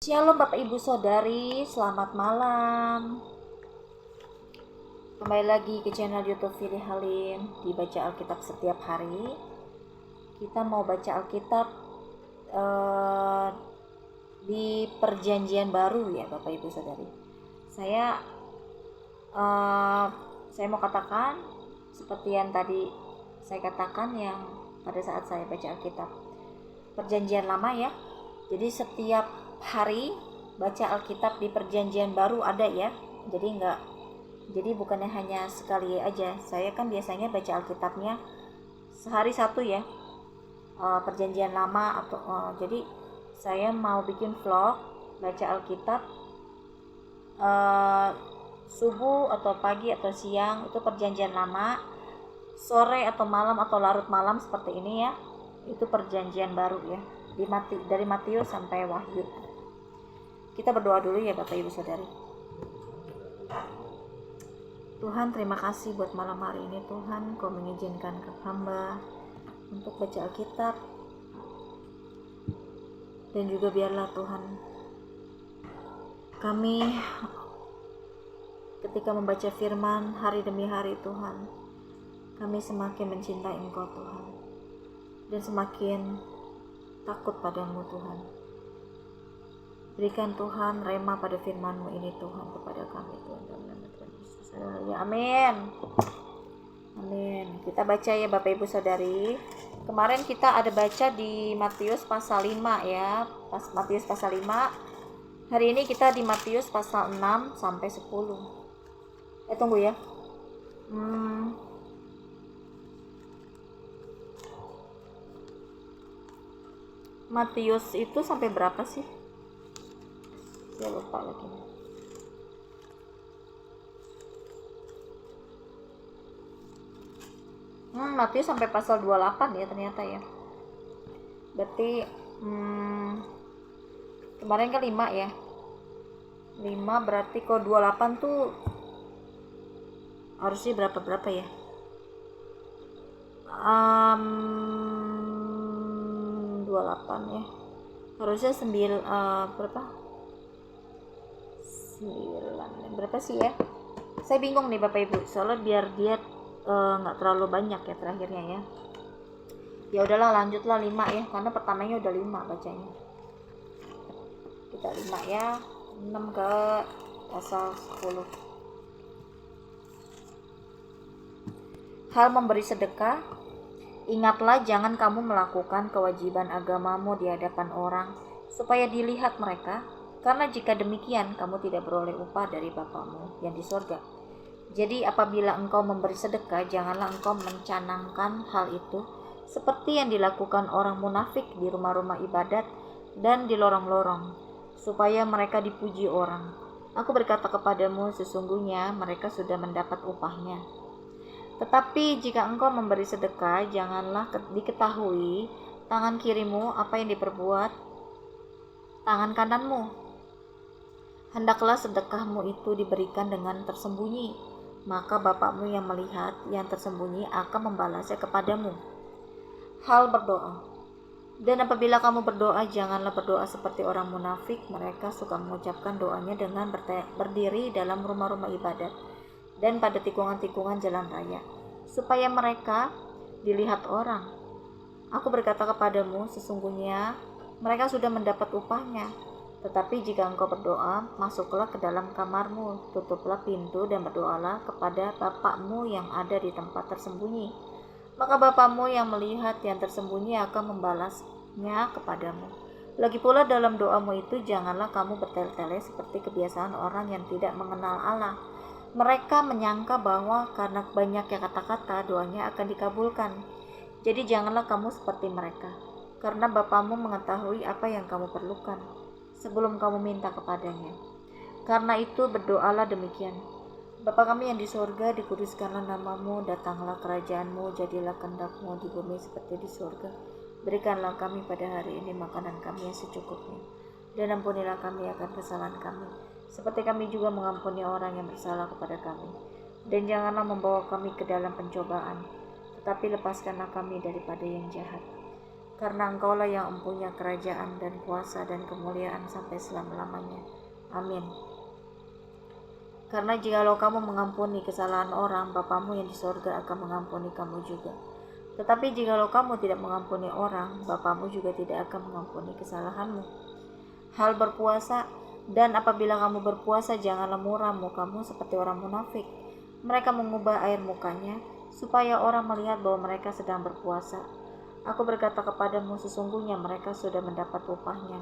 Shalom Bapak Ibu Saudari, selamat malam. Kembali lagi ke channel YouTube Fili Halim di Baca Alkitab Setiap Hari. Kita mau baca Alkitab di Perjanjian Baru ya Bapak Ibu Saudari. Saya mau katakan seperti yang tadi saya katakan yang pada saat saya baca Alkitab Perjanjian Lama ya. Jadi setiap hari baca Alkitab di Perjanjian Baru ada ya. Jadi bukannya hanya sekali aja. Saya kan biasanya baca Alkitabnya sehari satu ya, Perjanjian Lama atau jadi saya mau bikin vlog baca Alkitab subuh atau pagi atau siang itu Perjanjian Lama, sore atau malam atau larut malam seperti ini ya, itu Perjanjian Baru ya, dari Matius sampai Wahyu. Kita berdoa dulu ya Bapak Ibu Saudari. Tuhan, terima kasih buat malam hari ini. Tuhan, Kau mengizinkan ke hamba untuk baca Alkitab, dan juga biarlah Tuhan kami ketika membaca firman hari demi hari Tuhan, kami semakin mencintai Engkau Tuhan, dan semakin takut padamu Tuhan. Berikan Tuhan rema pada firman-Mu ini Tuhan kepada kami Tuhan, dalam nama Tuhan Yesus. Ya, amin. Amin. Kita baca ya Bapak Ibu Saudari. Kemarin kita ada baca di Matius pasal 5 ya. Matius pasal 5. Hari ini kita di Matius pasal 6 sampai 10. Tunggu ya. Matius itu sampai berapa sih? Saya lupa lagi. Matius sampai pasal 28 ya ternyata ya. Berarti kemarin kan 5 ya. 5 berarti kalau 28 tuh harusnya berapa ya? 28 ya. Harusnya 9 berapa? 9 berapa sih ya? Saya bingung nih Bapak Ibu, soalnya biar dia nggak terlalu banyak ya terakhirnya ya. Ya udahlah, lanjutlah 5 ya, karena pertamanya udah 5 bacanya. Kita 5 ya, 6 ke pasal 10. Hal memberi sedekah. Ingatlah, jangan kamu melakukan kewajiban agamamu di hadapan orang supaya dilihat mereka, karena jika demikian kamu tidak beroleh upah dari Bapamu yang di sorga. Jadi apabila engkau memberi sedekah, janganlah engkau mencanangkan hal itu seperti yang dilakukan orang munafik di rumah-rumah ibadat dan di lorong-lorong, supaya mereka dipuji orang. Aku berkata kepadamu, sesungguhnya mereka sudah mendapat upahnya. Tetapi jika engkau memberi sedekah, janganlah diketahui tangan kirimu apa yang diperbuat tangan kananmu. Hendaklah sedekahmu itu diberikan dengan tersembunyi, maka Bapakmu yang melihat yang tersembunyi akan membalasnya kepadamu. Hal berdoa. Dan apabila kamu berdoa, janganlah berdoa seperti orang munafik. Mereka suka mengucapkan doanya dengan berdiri dalam rumah-rumah ibadat dan pada tikungan-tikungan jalan raya, supaya mereka dilihat orang. Aku berkata kepadamu, sesungguhnya mereka sudah mendapat upahnya. Tetapi jika engkau berdoa, masuklah ke dalam kamarmu, tutuplah pintu dan berdoalah kepada Bapakmu yang ada di tempat tersembunyi. Maka Bapakmu yang melihat yang tersembunyi akan membalasnya kepadamu. Lagi pula dalam doamu itu janganlah kamu bertele-tele seperti kebiasaan orang yang tidak mengenal Allah. Mereka menyangka bahwa karena banyaknya kata-kata doanya akan dikabulkan. Jadi janganlah kamu seperti mereka, karena Bapamu mengetahui apa yang kamu perlukan sebelum kamu minta kepadanya. Karena itu berdoalah demikian: Bapa kami yang di sorga, dikuduskanlah namamu, datanglah kerajaanmu, jadilah kehendak-Mu di bumi seperti di sorga. Berikanlah kami pada hari ini makanan kami yang secukupnya, dan ampunilah kami akan kesalahan kami, seperti kami juga mengampuni orang yang bersalah kepada kami. Dan janganlah membawa kami ke dalam pencobaan, tetapi lepaskanlah kami daripada yang jahat. karena Engkaulah yang mempunyai kerajaan dan kuasa dan kemuliaan sampai selama-lamanya. Amin. Karena jikalau kamu mengampuni kesalahan orang, Bapamu yang di sorga akan mengampuni kamu juga. Tetapi jikalau kamu tidak mengampuni orang, Bapamu juga tidak akan mengampuni kesalahanmu. Hal berpuasa, dan apabila kamu berpuasa, janganlah muram mukamu seperti orang munafik. Mereka mengubah air mukanya, supaya orang melihat bahwa mereka sedang berpuasa. Aku berkata kepadamu, sesungguhnya mereka sudah mendapat upahnya.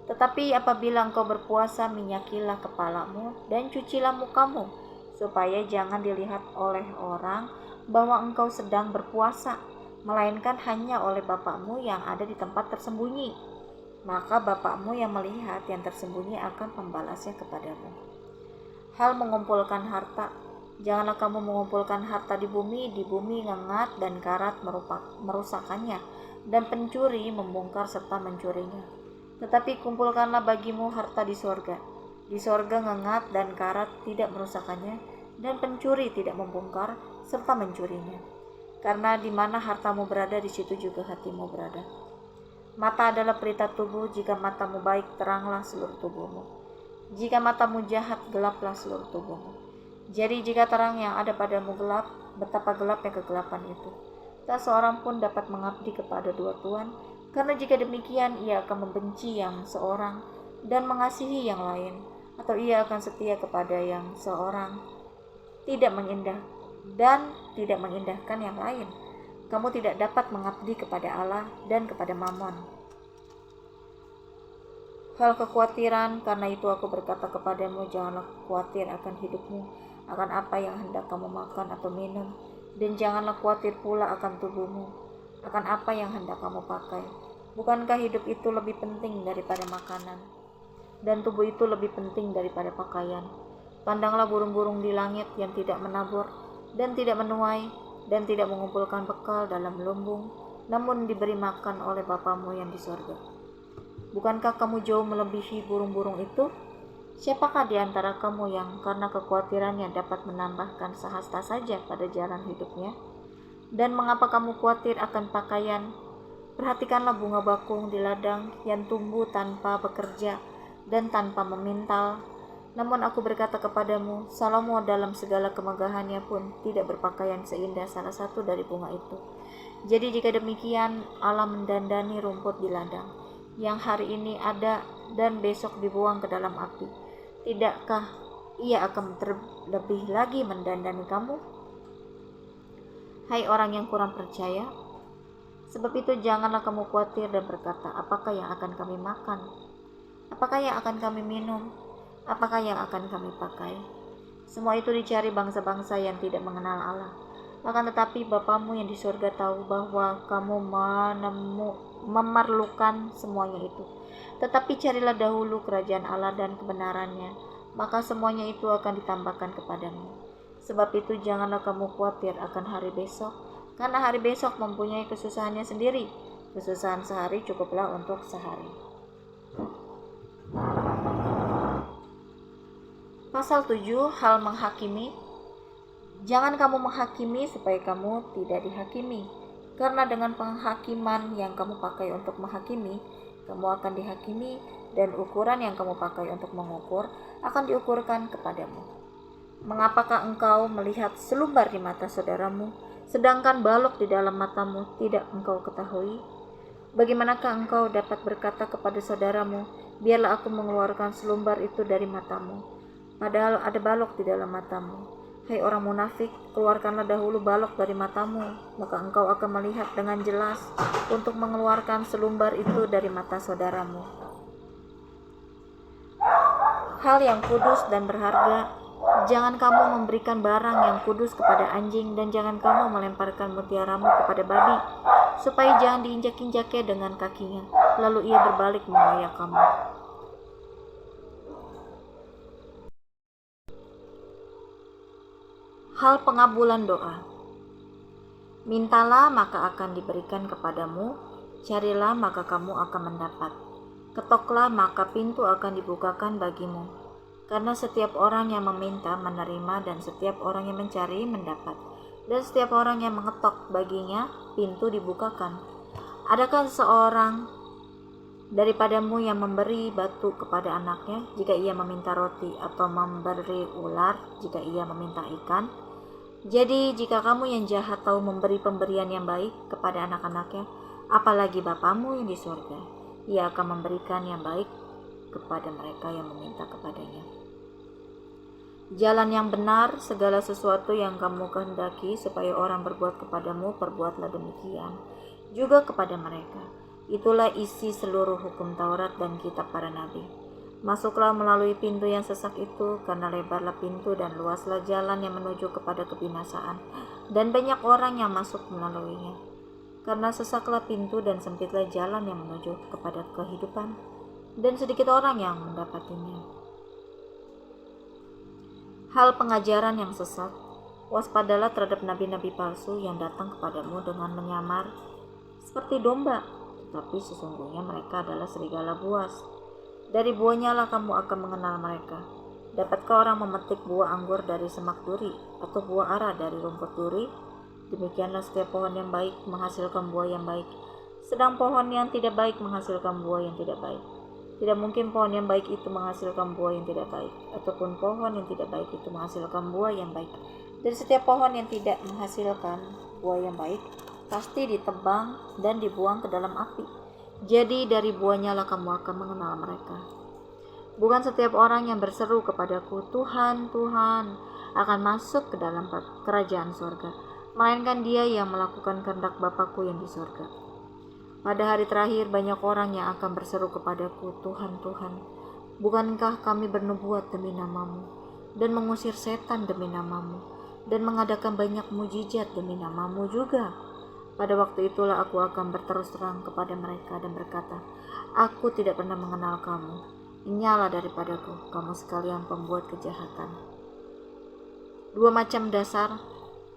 Tetapi apabila engkau berpuasa, minyakilah kepalamu dan cucilah mukamu, supaya jangan dilihat oleh orang bahwa engkau sedang berpuasa, melainkan hanya oleh Bapakmu yang ada di tempat tersembunyi. Maka Bapakmu yang melihat yang tersembunyi akan membalasnya kepadamu. Hal mengumpulkan harta, janganlah kamu mengumpulkan harta di bumi ngengat dan karat merusakkannya, dan pencuri membongkar serta mencurinya. Tetapi kumpulkanlah bagimu harta di sorga. Di sorga ngengat dan karat tidak merusakkannya, dan pencuri tidak membongkar serta mencurinya. Karena di mana hartamu berada, di situ juga hatimu berada. Mata adalah pelita tubuh. Jika matamu baik, teranglah seluruh tubuhmu. Jika matamu jahat, gelaplah seluruh tubuhmu. Jadi jika terang yang ada padamu gelap, betapa gelapnya kegelapan itu. Tak seorang pun dapat mengabdi kepada dua tuan, karena jika demikian ia akan membenci yang seorang dan mengasihi yang lain, atau ia akan setia kepada yang seorang tidak mengindahkan yang lain. Kamu tidak dapat mengabdi kepada Allah dan kepada Mammon. Hal kekhawatiran, karena itu aku berkata kepadamu, janganlah khawatir akan hidupmu, akan apa yang hendak kamu makan atau minum, dan janganlah khawatir pula akan tubuhmu, akan apa yang hendak kamu pakai. Bukankah hidup itu lebih penting daripada makanan, dan tubuh itu lebih penting daripada pakaian? Pandanglah burung-burung di langit yang tidak menabur dan tidak menuai dan tidak mengumpulkan bekal dalam lumbung, namun diberi makan oleh Bapamu yang di sorga. Bukankah kamu jauh melebihi burung-burung itu? Siapakah di antara kamu yang karena kekhawatirannya dapat menambahkan sehasta saja pada jalan hidupnya? Dan mengapa kamu khawatir akan pakaian? Perhatikanlah bunga bakung di ladang yang tumbuh tanpa bekerja dan tanpa memintal. Namun aku berkata kepadamu, Salomo dalam segala kemegahannya pun tidak berpakaian seindah salah satu dari bunga itu. Jadi jika demikian, Allah mendandani rumput di ladang, yang hari ini ada dan besok dibuang ke dalam api. Tidakkah ia akan terlebih lagi mendandani kamu? Hai orang yang kurang percaya, sebab itu janganlah kamu khawatir dan berkata, apakah yang akan kami makan? Apakah yang akan kami minum? Apakah yang akan kami pakai? Semua itu dicari bangsa-bangsa yang tidak mengenal Allah. Akan tetapi Bapamu yang di surga tahu bahwa kamu memerlukan semuanya itu. Tetapi carilah dahulu kerajaan Allah dan kebenarannya, maka semuanya itu akan ditambahkan kepadamu. Sebab itu janganlah kamu khawatir akan hari besok, karena hari besok mempunyai kesusahannya sendiri. Kesusahan sehari cukuplah untuk sehari. Pasal 7, hal menghakimi. Jangan kamu menghakimi supaya kamu tidak dihakimi, karena dengan penghakiman yang kamu pakai untuk menghakimi, kamu akan dihakimi, dan ukuran yang kamu pakai untuk mengukur akan diukurkan kepadamu. Mengapakah engkau melihat selumbar di mata saudaramu, sedangkan balok di dalam matamu tidak engkau ketahui? Bagaimanakah engkau dapat berkata kepada saudaramu, biarlah aku mengeluarkan selumbar itu dari matamu, padahal ada balok di dalam matamu? Hai orang munafik, keluarkanlah dahulu balok dari matamu, maka engkau akan melihat dengan jelas untuk mengeluarkan selumbar itu dari mata saudaramu. Hal yang kudus dan berharga, jangan kamu memberikan barang yang kudus kepada anjing, dan jangan kamu melemparkan mutiaramu kepada babi, supaya jangan diinjak-injaknya dengan kakinya, lalu ia berbalik mengoyak kamu. Hal pengabulan doa. Mintalah maka akan diberikan kepadamu, carilah maka kamu akan mendapat, ketoklah maka pintu akan dibukakan bagimu. Karena setiap orang yang meminta menerima, dan setiap orang yang mencari mendapat, dan setiap orang yang mengetok baginya pintu dibukakan. Adakah seorang daripadamu yang memberi batu kepada anaknya jika ia meminta roti, atau memberi ular jika ia meminta ikan? Jadi jika kamu yang jahat tahu memberi pemberian yang baik kepada anak-anaknya, apalagi Bapamu yang di surga, ia akan memberikan yang baik kepada mereka yang meminta kepadanya. Jalan yang benar, segala sesuatu yang kamu kehendaki supaya orang berbuat kepadamu, perbuatlah demikian juga kepada mereka. Itulah isi seluruh hukum Taurat dan kitab para nabi. Masuklah melalui pintu yang sesak itu, karena lebarlah pintu dan luaslah jalan yang menuju kepada kebinasaan, dan banyak orang yang masuk melaluinya. Karena sesaklah pintu dan sempitlah jalan yang menuju kepada kehidupan, dan sedikit orang yang mendapatinya. Hal pengajaran yang sesat. Waspadalah terhadap nabi-nabi palsu yang datang kepadamu dengan menyamar seperti domba, tetapi sesungguhnya mereka adalah serigala buas. Dari buahnya lah kamu akan mengenal mereka. Dapatkah orang memetik buah anggur dari semak duri, atau buah ara dari rumput duri? Demikianlah setiap pohon yang baik menghasilkan buah yang baik, sedang pohon yang tidak baik menghasilkan buah yang tidak baik. Tidak mungkin pohon yang baik itu menghasilkan buah yang tidak baik, ataupun pohon yang tidak baik itu menghasilkan buah yang baik. Dari setiap pohon yang tidak menghasilkan buah yang baik, pasti ditebang dan dibuang ke dalam api. Jadi dari buahnya lah kamu akan mengenal mereka. Bukan setiap orang yang berseru kepadaku, Tuhan, Tuhan, akan masuk ke dalam kerajaan surga, melainkan dia yang melakukan kehendak Bapa-Ku yang di surga. Pada hari terakhir banyak orang yang akan berseru kepadaku, Tuhan, Tuhan, bukankah kami bernubuat demi nama-Mu, dan mengusir setan demi nama-Mu, dan mengadakan banyak mujizat demi nama-Mu juga? Pada waktu itulah aku akan berterus terang kepada mereka dan berkata, aku tidak pernah mengenal kamu, nyala daripadaku, kamu sekalian pembuat kejahatan. Dua macam dasar.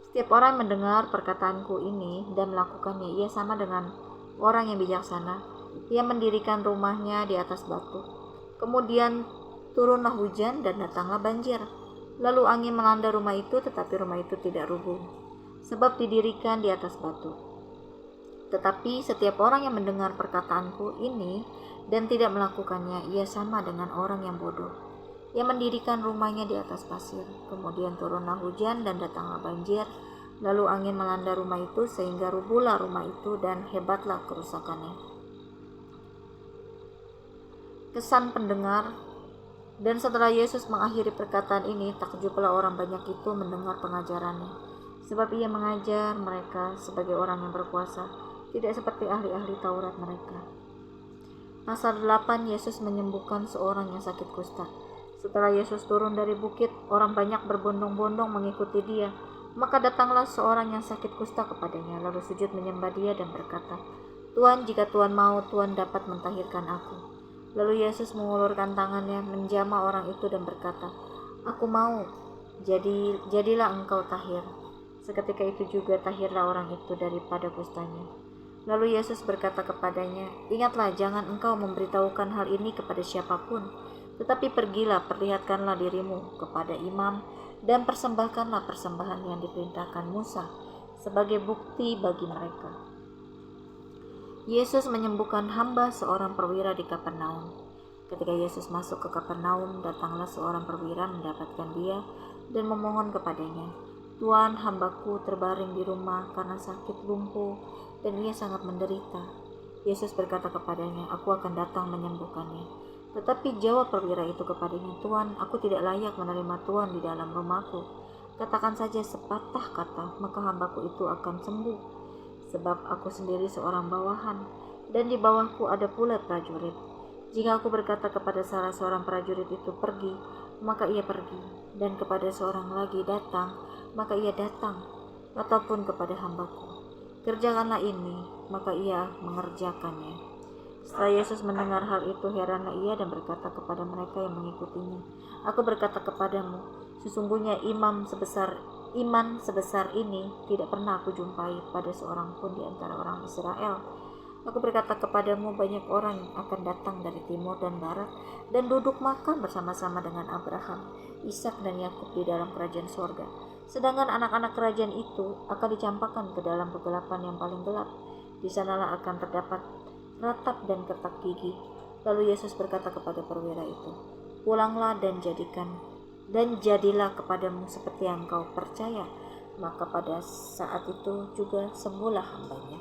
Setiap orang mendengar perkataanku ini dan melakukannya, ia sama dengan orang yang bijaksana. Ia mendirikan rumahnya di atas batu. Kemudian turunlah hujan dan datanglah banjir. Lalu angin melanda rumah itu, tetapi rumah itu tidak rubuh, sebab didirikan di atas batu. Tetapi setiap orang yang mendengar perkataanku ini dan tidak melakukannya, ia sama dengan orang yang bodoh. Ia mendirikan rumahnya di atas pasir. Kemudian turunlah hujan dan datanglah banjir. Lalu angin melanda rumah itu sehingga rubuhlah rumah itu dan hebatlah kerusakannya. Kesan pendengar. Dan setelah Yesus mengakhiri perkataan ini, takjublah orang banyak itu mendengar pengajarannya. Sebab ia mengajar mereka sebagai orang yang berkuasa, tidak seperti ahli-ahli Taurat mereka. Pasal 8, Yesus menyembuhkan seorang yang sakit kusta. Setelah Yesus turun dari bukit, orang banyak berbondong-bondong mengikuti dia. Maka datanglah seorang yang sakit kusta kepadanya, lalu sujud menyembah dia dan berkata, Tuhan, jika Tuhan mau, Tuhan dapat mentahirkan aku. Lalu Yesus mengulurkan tangannya, menjamah orang itu dan berkata, aku mau, jadilah engkau tahir. Seketika itu juga tahirlah orang itu daripada kustanya. Lalu Yesus berkata kepadanya, ingatlah, jangan engkau memberitahukan hal ini kepada siapapun, tetapi pergilah, perlihatkanlah dirimu kepada imam, dan persembahkanlah persembahan yang diperintahkan Musa sebagai bukti bagi mereka. Yesus menyembuhkan hamba seorang perwira di Kapernaum. Ketika Yesus masuk ke Kapernaum, datanglah seorang perwira mendapatkan dia dan memohon kepadanya, Tuhan, hambaku terbaring di rumah karena sakit lumpuh dan ia sangat menderita. Yesus berkata kepadanya, aku akan datang menyembuhkannya. Tetapi jawab perwira itu kepadanya, Tuhan, aku tidak layak menerima Tuhan di dalam rumahku. Katakan saja sepatah kata, maka hambaku itu akan sembuh. Sebab aku sendiri seorang bawahan, dan di bawahku ada pula prajurit. Jika aku berkata kepada salah seorang prajurit itu pergi, maka ia pergi, dan kepada seorang lagi datang, maka ia datang, ataupun kepada hambaku, kerjakanlah ini, maka ia mengerjakannya. Setelah Yesus mendengar hal itu, heranlah ia dan berkata kepada mereka yang mengikutinya, aku berkata kepadamu, sesungguhnya iman sebesar ini tidak pernah aku jumpai pada seorang pun di antara orang Israel. Aku berkata kepadamu, banyak orang yang akan datang dari timur dan barat dan duduk makan bersama-sama dengan Abraham, Ishak dan Yakub di dalam kerajaan surga. Sedangkan anak-anak kerajaan itu akan dicampakkan ke dalam kegelapan yang paling gelap. Di sanalah akan terdapat ratap dan ketak gigi. Lalu Yesus berkata kepada perwira itu, pulanglah dan jadilah kepadamu seperti yang kau percaya. Maka pada saat itu juga sembuhlah hambanya.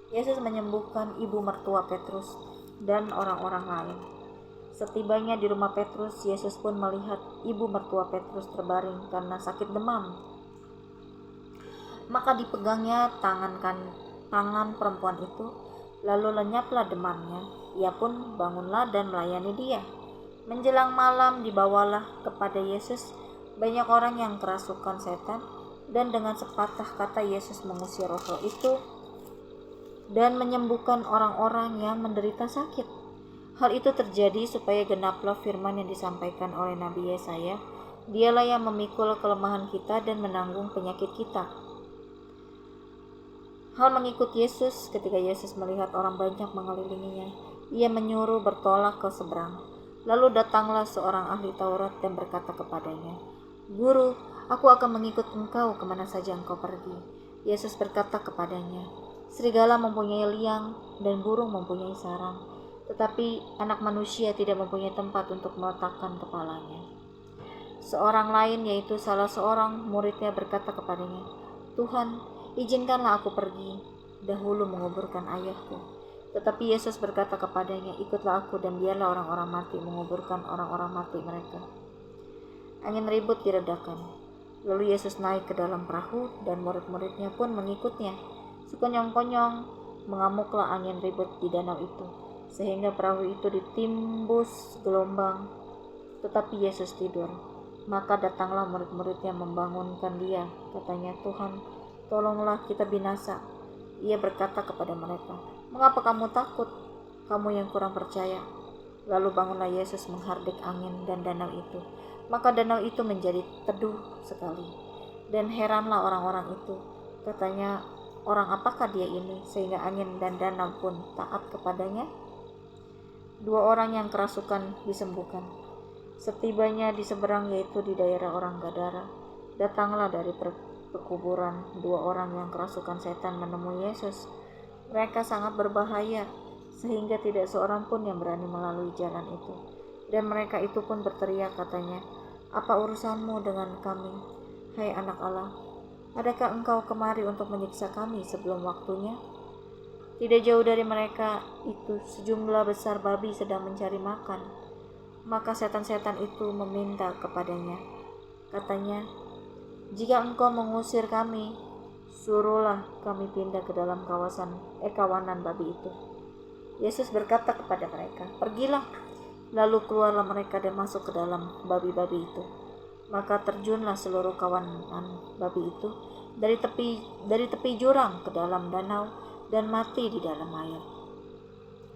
Yesus menyembuhkan ibu mertua Petrus dan orang-orang lain. Setibanya di rumah Petrus, Yesus pun melihat ibu mertua Petrus terbaring karena sakit demam. Maka dipegangnya tangan perempuan itu, lalu lenyaplah demamnya. Ia pun bangunlah dan melayani dia. Menjelang malam dibawalah kepada Yesus banyak orang yang kerasukan setan, dan dengan sepatah kata Yesus mengusir roh itu dan menyembuhkan orang-orang yang menderita sakit. Hal itu terjadi supaya genaplah firman yang disampaikan oleh Nabi Yesaya, dialah yang memikul kelemahan kita dan menanggung penyakit kita. Hal mengikut Yesus. Ketika Yesus melihat orang banyak mengelilinginya, ia menyuruh bertolak ke seberang. Lalu datanglah seorang ahli Taurat dan berkata kepadanya, Guru, aku akan mengikut engkau kemana saja engkau pergi. Yesus berkata kepadanya, serigala mempunyai liang dan burung mempunyai sarang, tetapi anak manusia tidak mempunyai tempat untuk meletakkan kepalanya. Seorang lain, yaitu salah seorang muridnya, berkata kepadanya, Tuhan, izinkanlah aku pergi dahulu menguburkan ayahku. Tetapi Yesus berkata kepadanya, ikutlah aku dan biarlah orang-orang mati menguburkan orang-orang mati mereka. Angin ribut diredakan. Lalu Yesus naik ke dalam perahu dan murid-muridnya pun mengikutnya. Sekonyong-konyong mengamuklah angin ribut di danau itu, sehingga perahu itu ditimbus gelombang. Tetapi Yesus tidur. Maka datanglah murid-muridnya membangunkan dia. Katanya, Tuhan, tolonglah, kita binasa. Ia berkata kepada mereka, mengapa kamu takut, kamu yang kurang percaya? Lalu bangunlah Yesus menghardik angin dan danau itu. Maka danau itu menjadi teduh sekali. Dan heranlah orang-orang itu. Katanya, orang apakah dia ini sehingga angin dan danau pun taat kepadanya? 2 orang yang kerasukan disembuhkan. Setibanya di seberang, yaitu di daerah orang Gadara, datanglah dari pekuburan 2 orang yang kerasukan setan menemui Yesus. Mereka sangat berbahaya, sehingga tidak seorang pun yang berani melalui jalan itu. Dan mereka itu pun berteriak, katanya, apa urusanmu dengan kami, hai anak Allah? Adakah engkau kemari untuk menyiksa kami sebelum waktunya? Tidak jauh dari mereka itu sejumlah besar babi sedang mencari makan. Maka setan-setan itu meminta kepadanya, katanya, jika engkau mengusir kami, suruhlah kami pindah ke dalam kawanan babi itu. Yesus berkata kepada mereka, pergilah. Lalu keluarlah mereka dan masuk ke dalam babi-babi itu. Maka terjunlah seluruh kawanan babi itu dari tepi jurang ke dalam danau dan mati di dalam air.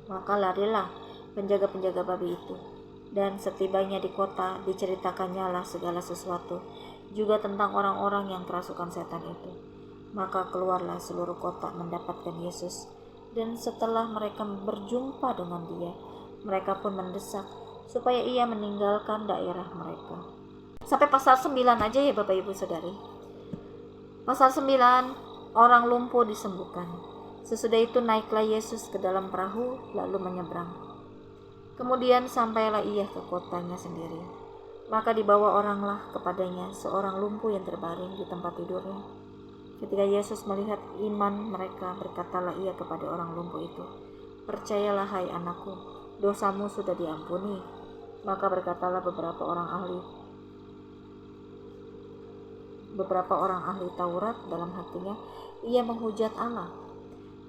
Maka larilah penjaga-penjaga babi itu, dan setibanya di kota diceritakannya lah segala sesuatu juga tentang orang-orang yang kerasukan setan itu. Maka keluarlah seluruh kota mendapatkan Yesus, dan setelah mereka berjumpa dengan dia, mereka pun mendesak supaya ia meninggalkan daerah mereka. Sampai pasal 9 aja ya Bapak Ibu Saudari. Pasal 9, orang lumpuh disembuhkan. Sesudah itu naiklah Yesus ke dalam perahu lalu menyeberang. Kemudian sampailah ia ke kotanya sendiri. Maka dibawa oranglah kepadanya seorang lumpuh yang terbaring di tempat tidurnya. Ketika Yesus melihat iman mereka, berkatalah ia kepada orang lumpuh itu, percayalah hai anakku, dosamu sudah diampuni. Maka berkatalah beberapa orang ahli Taurat dalam hatinya, ia menghujat Allah.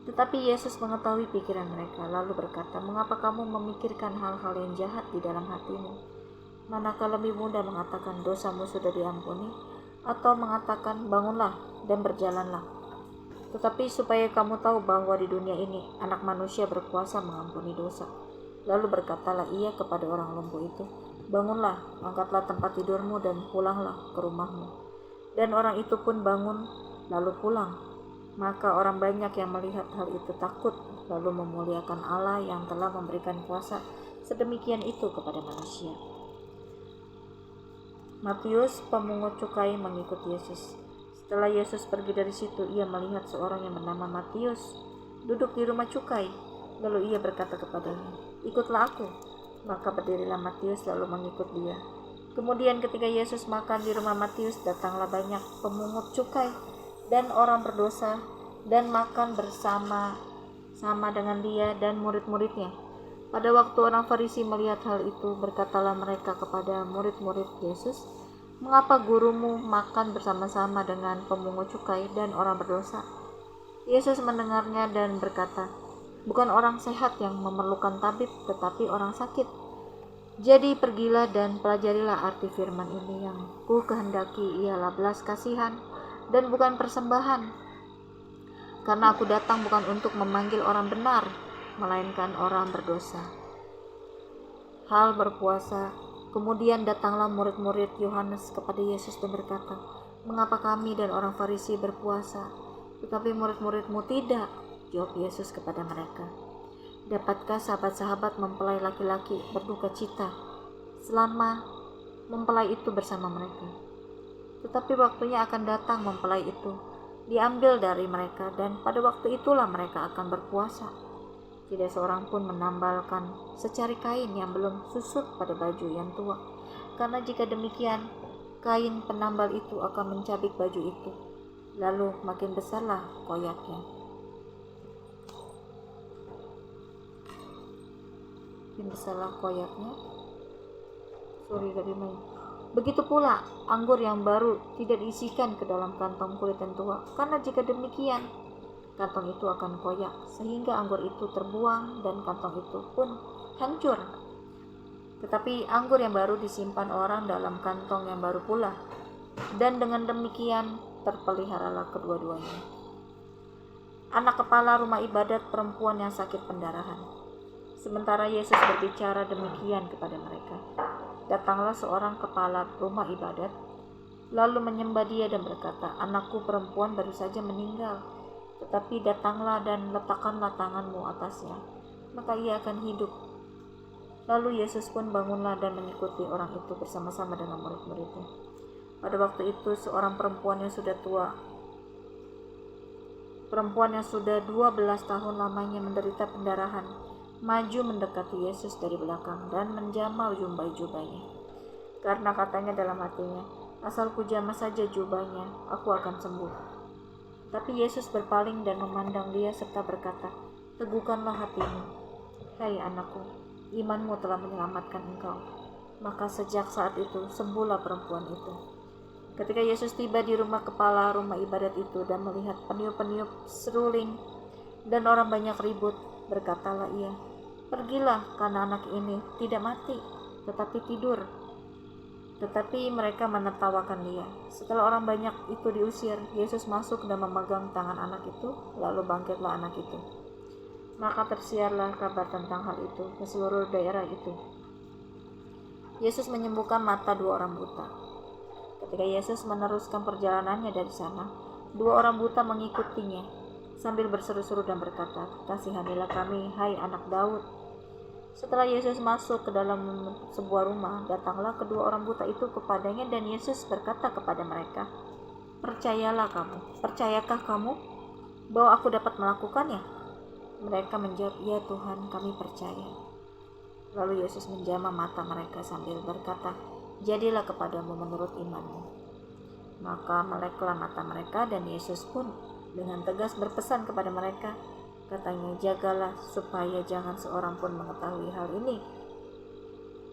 Tetapi Yesus mengetahui pikiran mereka, lalu berkata, mengapa kamu memikirkan hal-hal yang jahat di dalam hatimu? Manakah lebih mudah mengatakan dosamu sudah diampuni, atau mengatakan bangunlah dan berjalanlah? Tetapi supaya kamu tahu bahwa di dunia ini anak manusia berkuasa mengampuni dosa. Lalu berkatalah ia kepada orang lumpuh itu, bangunlah, angkatlah tempat tidurmu dan pulanglah ke rumahmu. Dan orang itu pun bangun lalu pulang. Maka orang banyak yang melihat hal itu takut, lalu memuliakan Allah yang telah memberikan kuasa sedemikian itu kepada manusia. Matius, pemungut cukai, mengikut Yesus. Setelah Yesus pergi dari situ, ia melihat seorang yang bernama Matius duduk di rumah cukai. Lalu ia berkata kepadanya, "Ikutlah aku." Maka berdirilah Matius lalu mengikut dia. Kemudian ketika Yesus makan di rumah Matius, datanglah banyak pemungut cukai dan orang berdosa dan makan bersama-sama dengan dia dan murid-muridnya. Pada waktu orang Farisi melihat hal itu, berkatalah mereka kepada murid-murid Yesus, "Mengapa gurumu makan bersama-sama dengan pemungut cukai dan orang berdosa?" Yesus mendengarnya dan berkata, "Bukan orang sehat yang memerlukan tabib, tetapi orang sakit. Jadi pergilah dan pelajarilah arti firman ini, yang ku kehendaki ialah belas kasihan dan bukan persembahan. Karena aku datang bukan untuk memanggil orang benar, melainkan orang berdosa." Hal berpuasa. Kemudian datanglah murid-murid Yohanes kepada Yesus dan berkata, "Mengapa kami dan orang Farisi berpuasa, tetapi murid-muridmu tidak?" Jawab Yesus kepada mereka, "Dapatkah sahabat-sahabat mempelai laki-laki berduka cita selama mempelai itu bersama mereka? Tetapi waktunya akan datang mempelai itu diambil dari mereka, dan pada waktu itulah mereka akan berpuasa. Tidak seorang pun menambalkan secari kain yang belum susut pada baju yang tua, karena jika demikian, kain penambal itu akan mencabik baju itu, lalu makin besarlah koyaknya. Begitu pula anggur yang baru tidak diisikan ke dalam kantong kulit yang tua, karena jika demikian, kantong itu akan koyak, sehingga anggur itu terbuang dan kantong itu pun hancur. Tetapi anggur yang baru disimpan orang dalam kantong yang baru pula, dan dengan demikian terpeliharalah kedua-duanya." Anak kepala rumah ibadat perempuan yang sakit pendarahan. Sementara Yesus berbicara demikian kepada mereka, datanglah seorang kepala rumah ibadat, lalu menyembah dia dan berkata, "Anakku perempuan baru saja meninggal, tetapi datanglah dan letakkanlah tanganmu atasnya, maka ia akan hidup." Lalu Yesus pun bangunlah dan mengikuti orang itu bersama-sama dengan murid-muridnya. Pada waktu itu seorang perempuan yang sudah 12 tahun lamanya menderita pendarahan, maju mendekati Yesus dari belakang dan menjamah jubahnya. Karena katanya dalam hatinya, "Asal kujamah saja jubahnya, aku akan sembuh." Tapi Yesus berpaling dan memandang dia serta berkata, "Teguhkanlah hatimu, hai anakku, imanmu telah menyelamatkan engkau." Maka sejak saat itu sembuhlah perempuan itu. Ketika Yesus tiba di rumah kepala rumah ibadat itu dan melihat peniup-peniup seruling dan orang banyak ribut, berkatalah ia, "Pergilah, karena anak ini tidak mati, tetapi tidur." Tetapi mereka menertawakan dia. Setelah orang banyak itu diusir, Yesus masuk dan memegang tangan anak itu, lalu bangkitlah anak itu. Maka tersiarlah kabar tentang hal itu ke seluruh daerah itu. Yesus menyembuhkan mata 2 orang buta. Ketika Yesus meneruskan perjalanannya dari sana, 2 orang buta mengikutinya sambil berseru-seru dan berkata, "Kasihanilah kami, hai anak Daud." Setelah Yesus masuk ke dalam sebuah rumah, datanglah kedua orang buta itu kepadanya dan Yesus berkata kepada mereka, Percayakah kamu bahwa aku dapat melakukannya?" Mereka menjawab, "Ya Tuhan, kami percaya." Lalu Yesus menjamah mata mereka sambil berkata, "Jadilah kepadamu menurut imanmu." Maka meleklah mata mereka dan Yesus pun dengan tegas berpesan kepada mereka, katanya, "Jagalah supaya jangan seorang pun mengetahui hal ini."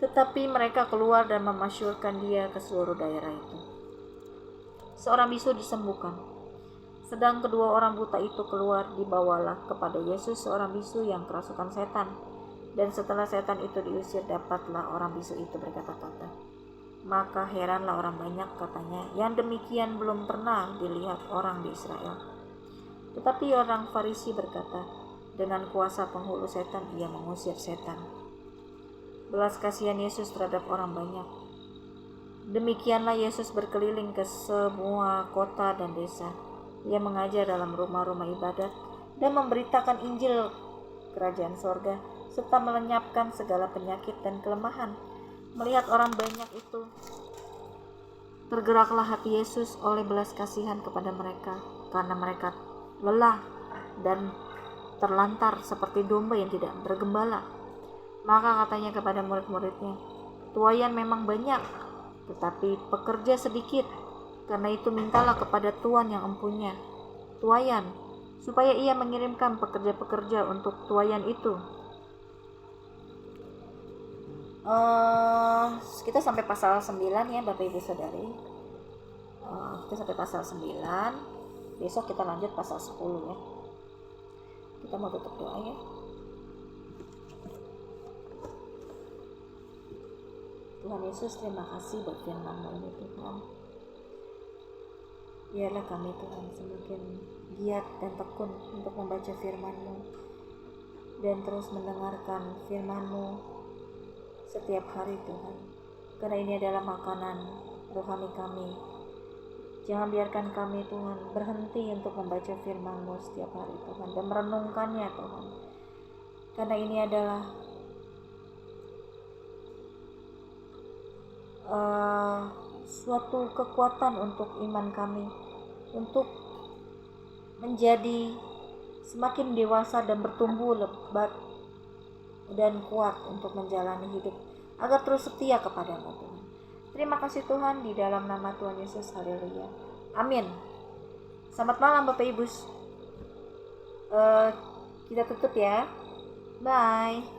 Tetapi mereka keluar dan memasyurkan dia ke seluruh daerah itu. Seorang bisu disembuhkan. Sedang kedua orang buta itu keluar, dibawalah kepada Yesus seorang bisu yang kerasukan setan. Dan setelah setan itu diusir, dapatlah orang bisu itu berkata-kata. Maka heranlah orang banyak, katanya, "Yang demikian belum pernah dilihat orang di Israel." Tetapi orang Farisi berkata, "Dengan kuasa penghulu setan ia mengusir setan." Belas kasihan Yesus terhadap orang banyak. Demikianlah Yesus berkeliling ke semua kota dan desa. Ia mengajar dalam rumah-rumah ibadat dan memberitakan Injil kerajaan sorga, serta melenyapkan segala penyakit dan kelemahan. Melihat orang banyak itu, Tergeraklah hati Yesus oleh belas kasihan kepada mereka, karena mereka lelah dan terlantar seperti domba yang tidak bergembala. Maka katanya kepada murid-muridnya, tuaian memang banyak, tetapi pekerja sedikit. Karena itu mintalah kepada Tuhan yang empunya tuaian, supaya ia mengirimkan pekerja-pekerja untuk tuaian itu. Kita sampai pasal 9 ya Bapak Ibu Saudari. Kita sampai pasal 9. Besok kita lanjut pasal 10 ya. Kita mau tutup doa ya. Tuhan Yesus, terima kasih buat firman-Mu ini Tuhan. Biarlah kami Tuhan semakin giat dan tekun untuk membaca firman-Mu dan terus mendengarkan firman-Mu setiap hari Tuhan. Karena ini adalah makanan rohani kami. Jangan biarkan kami Tuhan berhenti untuk membaca firman-Mu setiap hari Tuhan dan merenungkannya Tuhan. Karena ini adalah suatu kekuatan untuk iman kami, untuk menjadi semakin dewasa dan bertumbuh lebat dan kuat untuk menjalani hidup agar terus setia kepada-Mu Tuhan. Terima kasih Tuhan, di dalam nama Tuhan Yesus, haleluya, amin. Selamat malam Bapak Ibu. Kita tutup ya, bye.